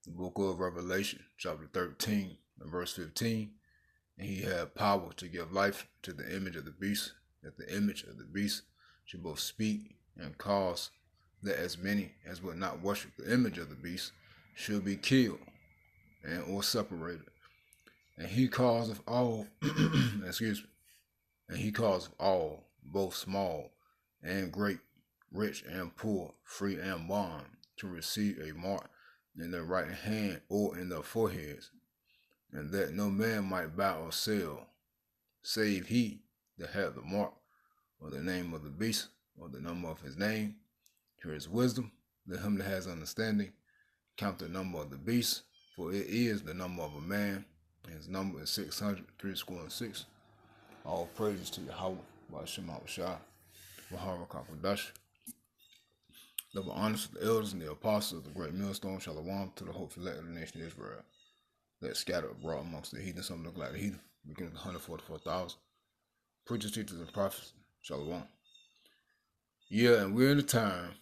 the book of Revelation, chapter 13, and verse 15. And he had power to give life to the image of the beast, that the image of the beast should both speak and cause that as many as would not worship the image of the beast should be killed and or separated. And he caused all, excuse me, and he caused all, both small and great, rich and poor, free and bond, to receive a mark in their right hand or in their foreheads, and that no man might buy or sell, save he that hath the mark, or the name of the beast, or the number of his name. Here is wisdom. Let him that has understanding count the number of the beast, for it is the number of a man, and his number is 636. All praises to Yahweh, Ba'ashem Shah, Bahara Kakwadash. Double honors to the elders and the apostles of the great millstone, Shalom, to the hopeful elect of the nation of Israel, that scattered abroad amongst the heathen, some look like the heathen, beginning of 144,000. Preachers, teachers, and prophets, Shalom. Yeah, and we're in the time.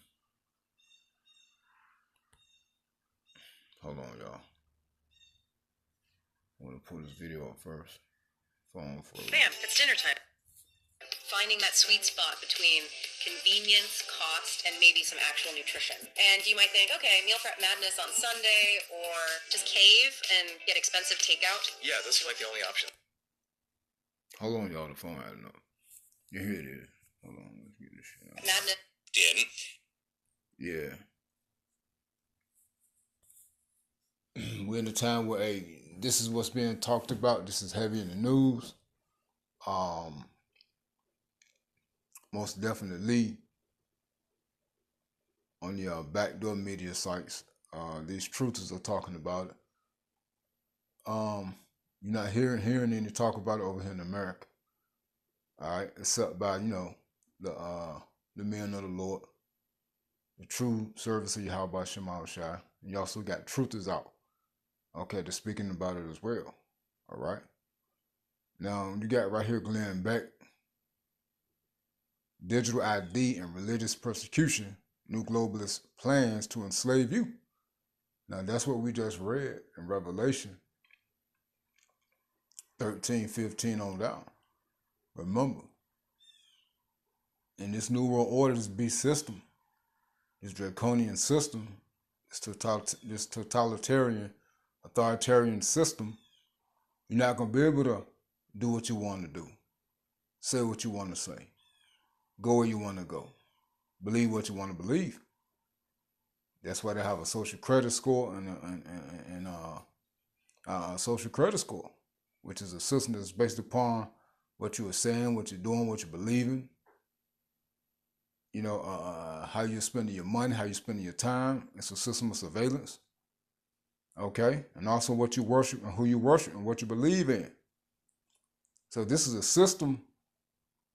Hold on, y'all. I want to pull this video up first. Phone for Bam, it's dinner time. Finding that sweet spot between convenience, cost, and maybe some actual nutrition. And you might think, okay, meal prep madness on Sunday, or just cave and get expensive takeout. Yeah, those are like the only options. Hold on, y'all. The phone adding up. Yeah, here it is. Hold on. Let's get this shit out. Madness. Yeah. We're in a time where this is what's being talked about. This is heavy in the news. Most definitely on the backdoor media sites. These truthers are talking about it. You're not hearing any talk about it over here in America. All right, except by the men of the Lord, the true service of Yahweh Shema Shai. And you also got truthers out. Okay, they're speaking about it as well. All right. Now you got right here Glenn Beck. Digital ID and religious persecution. New globalist plans to enslave you. Now that's what we just read in Revelation 13, 15 on down. Remember, in this New World Order, this beast system, this draconian system, this totalitarian, authoritarian system, you're not going to be able to do what you want to do, say what you want to say, go where you want to go, believe what you want to believe. That's why they have a social credit score and a social credit score, which is a system that's based upon what you are saying, what you're doing, what you're believing, how you're spending your money, how you're spending your time. It's a system of surveillance. Okay? And also what you worship and who you worship and what you believe in. So this is a system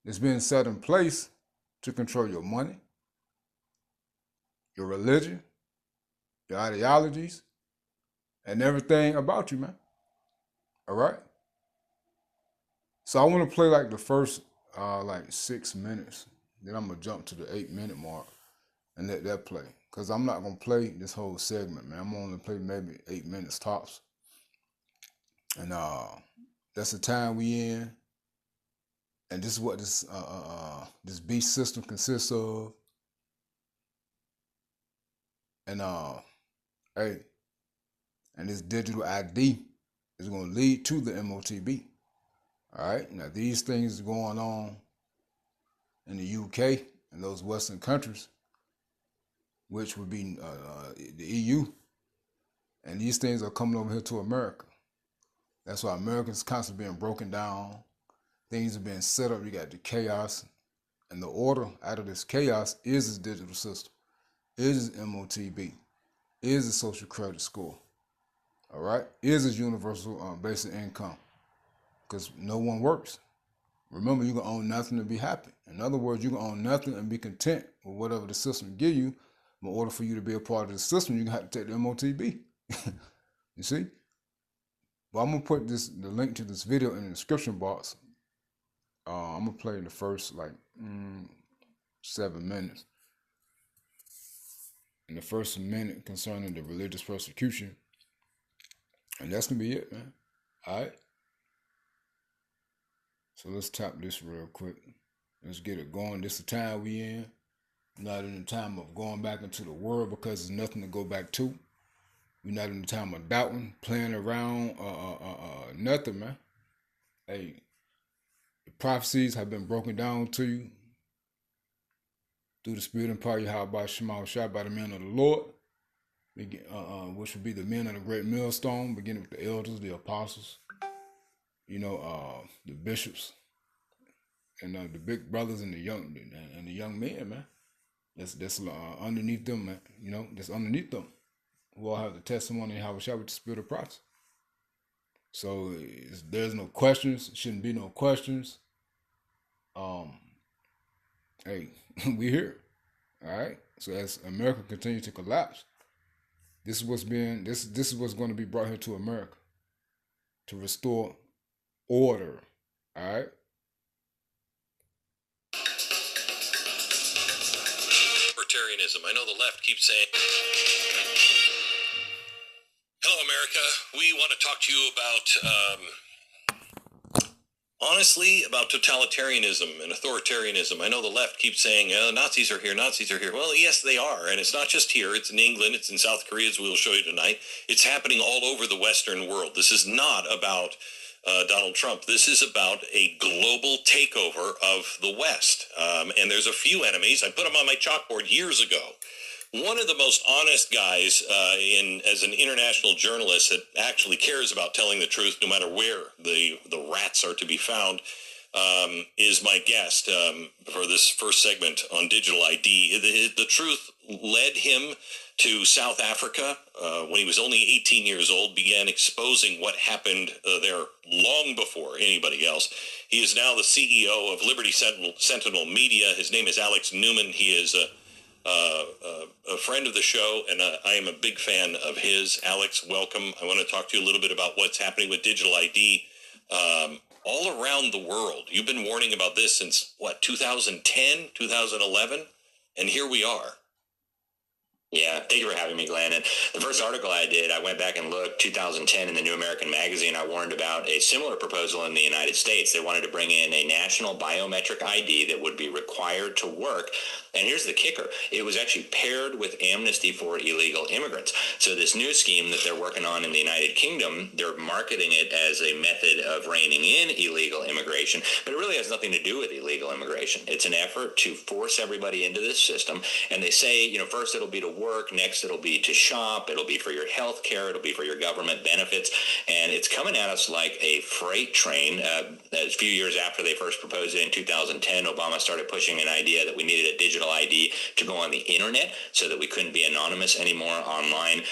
that's being set in place to control your money, your religion, your ideologies, and everything about you, man. All right? So I want to play like the first 6 minutes. Then I'm going to jump to the 8-minute mark and let that play. Because I'm not going to play this whole segment, man. I'm only play maybe 8 minutes tops. And that's the time we in. And this is what this beast system consists of. And and this digital ID is going to lead to the MOTB. All right. Now these things are going on in the UK and those Western countries, which would be the EU. And these things are coming over here to America. That's why America's constantly being broken down. Things are being set up. You got the chaos. And the order out of this chaos is this digital system, is this MOTB, is the social credit score. All right? Is this universal basic income. Because no one works. Remember, you can own nothing and be happy. In other words, you can own nothing and be content with whatever the system give you. In order for you to be a part of the system, you're going to have to take the MOTB. You see? But I'm going to put the link to this video in the description box. I'm going to play the first 7 minutes. In the first minute concerning the religious persecution And that's going to be it, man. All right? So let's tap this real quick. Let's get it going. This is the time we in. Not in the time of going back into the world because there's nothing to go back to. We're not in the time of doubting, playing around, nothing, man. Hey, the prophecies have been broken down to you through the spirit and power Yahweh Shema Shah by the men of the Lord, which would be the men of the great millstone, beginning with the elders, the apostles, the bishops, and the big brothers and the young men, man. That's underneath them, man. That's underneath them. Who all have the testimony of Yahweh Shah with the spirit of prophecy. So there's no questions. Shouldn't be no questions. Hey, we here. All right. So as America continues to collapse, this is what's going to be brought here to America to restore order. All right. Libertarianism. I know the left keeps saying, "Hello, America. We want to talk to you about, honestly, about totalitarianism and authoritarianism." I know the left keeps saying, Nazis are here, Nazis are here. Well, yes, they are. And it's not just here. It's in England. It's in South Korea, as we'll show you tonight. It's happening all over the Western world. This is not about Donald Trump. This is about a global takeover of the West. And there's a few enemies. I put them on my chalkboard years ago. One of the most honest guys as an international journalist that actually cares about telling the truth no matter where the rats are to be found is my guest for this first segment on digital ID. The truth led him to South Africa when he was only 18 years old, began exposing what happened there long before anybody else. He is now the CEO of Liberty Sentinel Media. His name is Alex Newman. He is a friend of the show, and I am a big fan of his. Alex, welcome. I want to talk to you a little bit about what's happening with digital ID all around the world. You've been warning about this since, 2010, 2011? And here we are. Yeah, thank you for having me, Glenn. And the first article I did, I went back and looked, 2010 in the New American Magazine, I warned about a similar proposal in the United States. They wanted to bring in a national biometric ID that would be required to work. And here's the kicker. It was actually paired with amnesty for illegal immigrants. So this new scheme that they're working on in the United Kingdom, they're marketing it as a method of reining in illegal immigration, but it really has nothing to do with illegal immigration. It's an effort to force everybody into this system. And they say, first it'll be to work, next it'll be to shop, it'll be for your health care, it'll be for your government benefits, and it's coming at us like a freight train. A few years after they first proposed it in 2010, Obama started pushing an idea that we needed a digital ID to go on the internet so that we couldn't be anonymous anymore online.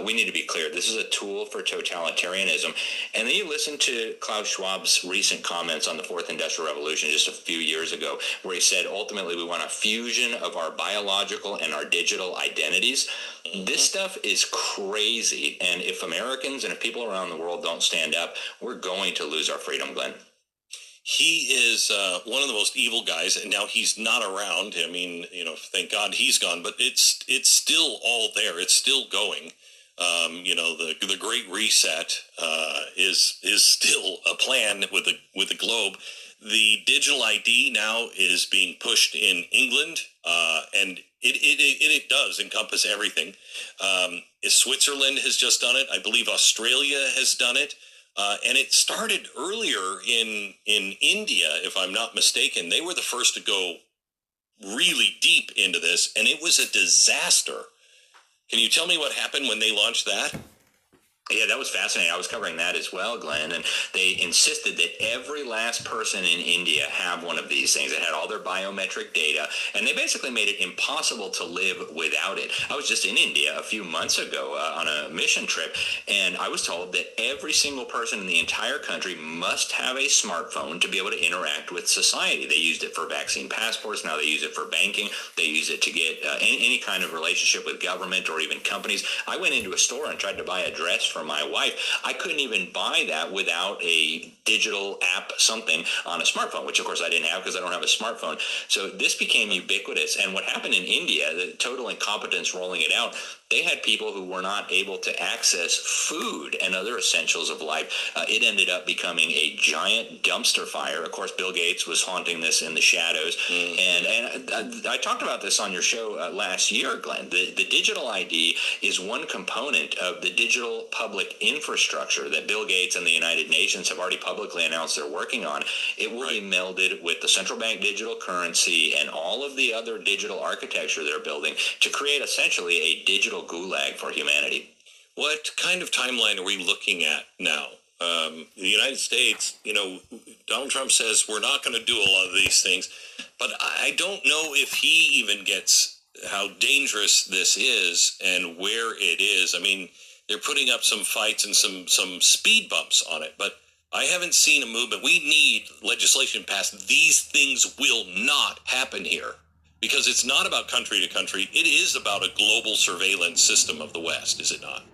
We need to be clear, this is a tool for totalitarianism. And then you listen to Klaus Schwab's recent comments on the Fourth Industrial Revolution just a few years ago, where he said, ultimately, we want a fusion of our biological and our digital identities. This stuff is crazy, and if Americans and if people around the world don't stand up, we're going to lose our freedom, Glenn. He is one of the most evil guys, and now he's not around. I mean, thank God he's gone, but it's still all there. It's still going. The Great Reset is still a plan with the globe. The digital ID now is being pushed in England, and it does encompass everything. Switzerland has just done it. I believe Australia has done it. And it started earlier in India, if I'm not mistaken. They were the first to go really deep into this, and it was a disaster. Can you tell me what happened when they launched that? Yeah, that was fascinating. I was covering that as well, Glenn, and they insisted that every last person in India have one of these things. It had all their biometric data, and they basically made it impossible to live without it. I was just in India a few months ago on a mission trip, and I was told that every single person in the entire country must have a smartphone to be able to interact with society. They used it for vaccine passports. Now they use it for banking. They use it to get any kind of relationship with government or even companies. I went into a store and tried to buy a dress from for my wife. I couldn't even buy that without a digital app, something on a smartphone, which of course I didn't have because I don't have a smartphone. So this became ubiquitous. And what happened in India, the total incompetence rolling it out, they had people who were not able to access food and other essentials of life. It ended up becoming a giant dumpster fire. Of course, Bill Gates was haunting this in the shadows. And I talked about this on your show last year, Glenn. The digital ID is one component of the digital public infrastructure that Bill Gates and the United Nations have already publicly announced they're working on. It will be melded with the central bank digital currency and all of the other digital architecture they're building to create essentially a digital gulag for humanity. What kind of timeline are we looking at now? The United States, Donald Trump says we're not going to do a lot of these things, but I don't know if he even gets how dangerous this is and where it is. I mean, they're putting up some fights and some speed bumps on it, but I haven't seen a movement. We need legislation passed. These things will not happen here. Because it's not about country to country. It is about a global surveillance system of the West, is it not?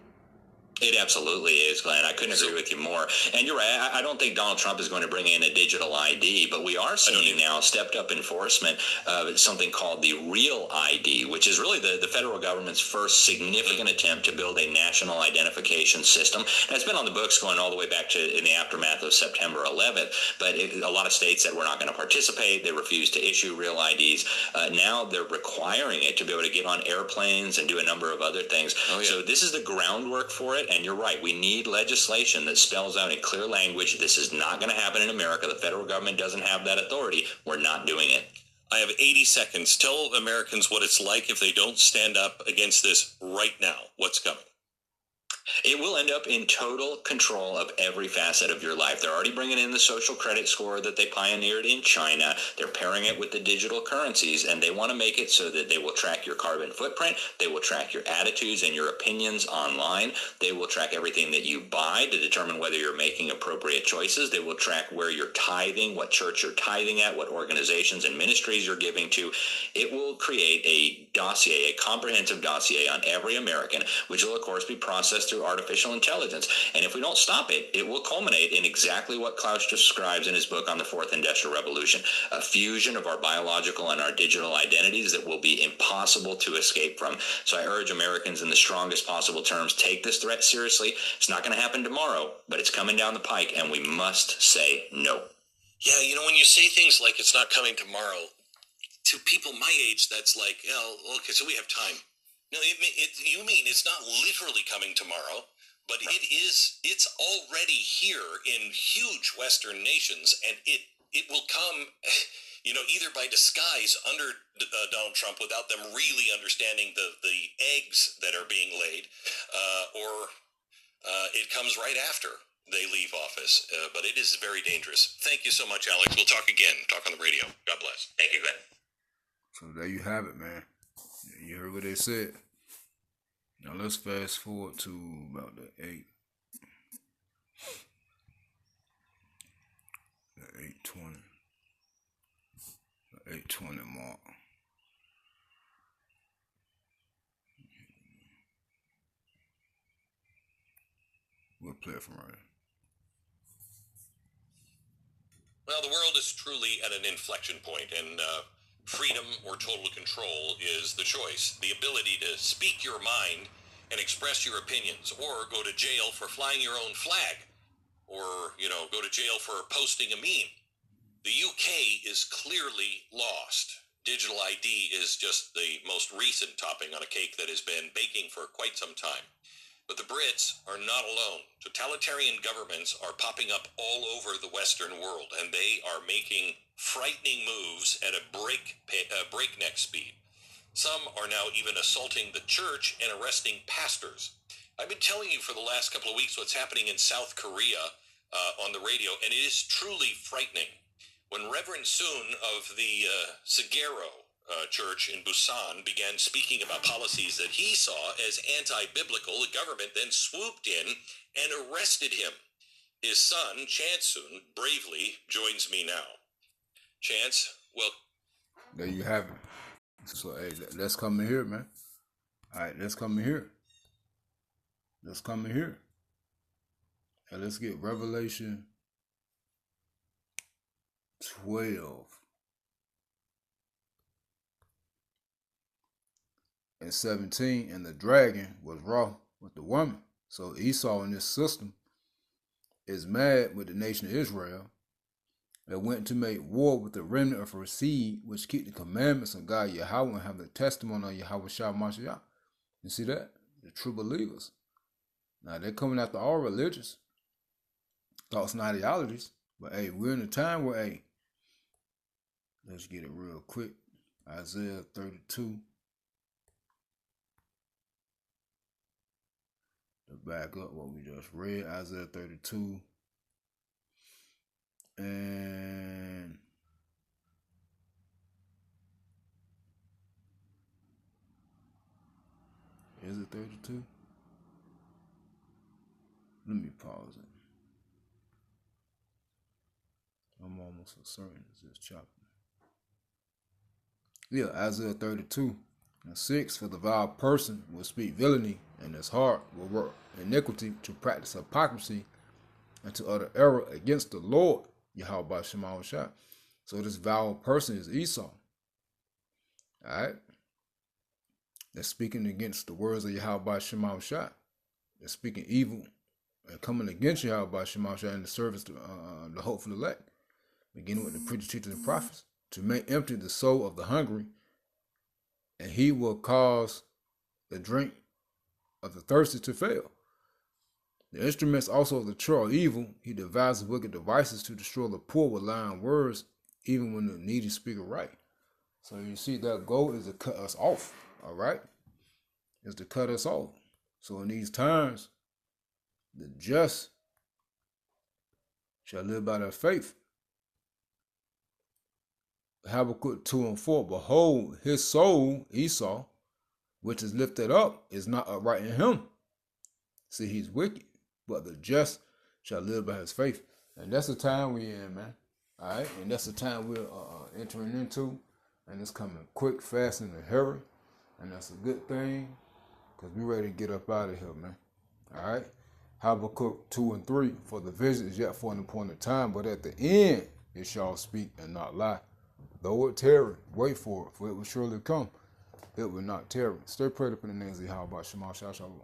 It absolutely is, Glenn. I couldn't agree with you more. And you're right. I don't think Donald Trump is going to bring in a digital ID, but we are seeing now stepped up enforcement of something called the Real ID, which is really the federal government's first significant attempt to build a national identification system. And it's been on the books going all the way back to in the aftermath of September 11th. But a lot of states said we're not going to participate. They refused to issue Real IDs. Now they're requiring it to be able to get on airplanes and do a number of other things. Oh, yeah. So this is the groundwork for it. And you're right. We need legislation that spells out in clear language. This is not going to happen in America. The federal government doesn't have that authority. We're not doing it. I have 80 seconds. Tell Americans what it's like if they don't stand up against this right now. What's coming? It will end up in total control of every facet of your life. They're already bringing in the social credit score that they pioneered in China. They're pairing it with the digital currencies, and they want to make it so that they will track your carbon footprint. They will track your attitudes and your opinions online. They will track everything that you buy to determine whether you're making appropriate choices. They will track where you're tithing, what church you're tithing at, what organizations and ministries you're giving to. It will create a dossier, a comprehensive dossier on every American, which will, of course, be processed through artificial intelligence. And if we don't stop it, it will culminate in exactly what Klaus describes in his book on the Fourth Industrial Revolution, a fusion of our biological and our digital identities that will be impossible to escape from. So I urge Americans in the strongest possible terms, take this threat seriously. It's not going to happen tomorrow, but it's coming down the pike, and we must say no. Yeah, when you say things like it's not coming tomorrow, to people my age, that's like, okay, so we have time. No, you mean it's not literally coming tomorrow, but it's already here in huge Western nations, and it will come, either by disguise under Donald Trump without them really understanding the eggs that are being laid, or it comes right after they leave office. But it is very dangerous. Thank you so much, Alex. We'll talk again. Talk on the radio. God bless. Thank you, Glenn. So there you have it, man. You heard what they said. Now let's fast forward to about the 8:20 mark. We'll play it from right here. Well, the world is truly at an inflection point, and freedom or total control is the choice. The ability to speak your mind and express your opinions, or go to jail for flying your own flag, or, go to jail for posting a meme. The UK is clearly lost. Digital ID is just the most recent topping on a cake that has been baking for quite some time. But the Brits are not alone. Totalitarian governments are popping up all over the Western world, and they are making frightening moves at a breakneck speed. Some are now even assaulting the church and arresting pastors. I've been telling you for the last couple of weeks what's happening in South Korea on the radio, and it is truly frightening. When Reverend Soon of the Sagero church in Busan began speaking about policies that he saw as anti-biblical, the government then swooped in and arrested him. His son, Chansun, bravely joins me now. Chance, well... There you have it. So, hey, let's come in here, man. All right, let's come in here. Let's come in here. And let's get Revelation 12 and 17. And the dragon was wroth with the woman. So Esau in this system is mad with the nation of Israel and went to make war with the remnant of her seed, which keep the commandments of God Yahweh and have the testimony of Yahweh Shah Mashiach. You see that? The true believers. Now they're coming after all religions, thoughts and ideologies. But hey, we're in a time where, hey, let's get it real quick. Isaiah 32. To back up what we just read, Isaiah 32. And is it 32? Let me pause it. I'm almost for certain it's this chapter. Yeah, Isaiah 32 and 6. For the vile person will speak villainy, and his heart will work iniquity to practice hypocrisy and to utter error against the Lord, Yahweh Shema Shah. So this vile person is Esau. Alright? They're speaking against the words of Yahweh Shema Shah. They're speaking evil and coming against Yahweh Shema Shah in the service to the hopeful elect. Beginning with the preachers, teachers, and prophets. To make empty the soul of the hungry, and he will cause the drink of the thirsty to fail. The instruments also of the true evil, he devises wicked devices to destroy the poor with lying words, even when the needy speak right. So you see, that goal is to cut us off, all right? Is to cut us off. So in these times, the just shall live by their faith. Habakkuk 2 and 4, behold, his soul, Esau, which is lifted up, is not upright in him. See, he's wicked, but the just shall live by his faith. And that's the time we're in, man. All right? And that's the time we're entering into. And it's coming quick, fast, and in a hurry. And that's a good thing, because we're ready to get up out of here, man. All right? Habakkuk 2 and 3, for the vision is yet for an appointed time, but at the end it shall speak and not lie. Though it tarry, wait for it will surely come. It will not tarry. Stay prayed up in the name of Yahweh Shema Shalom.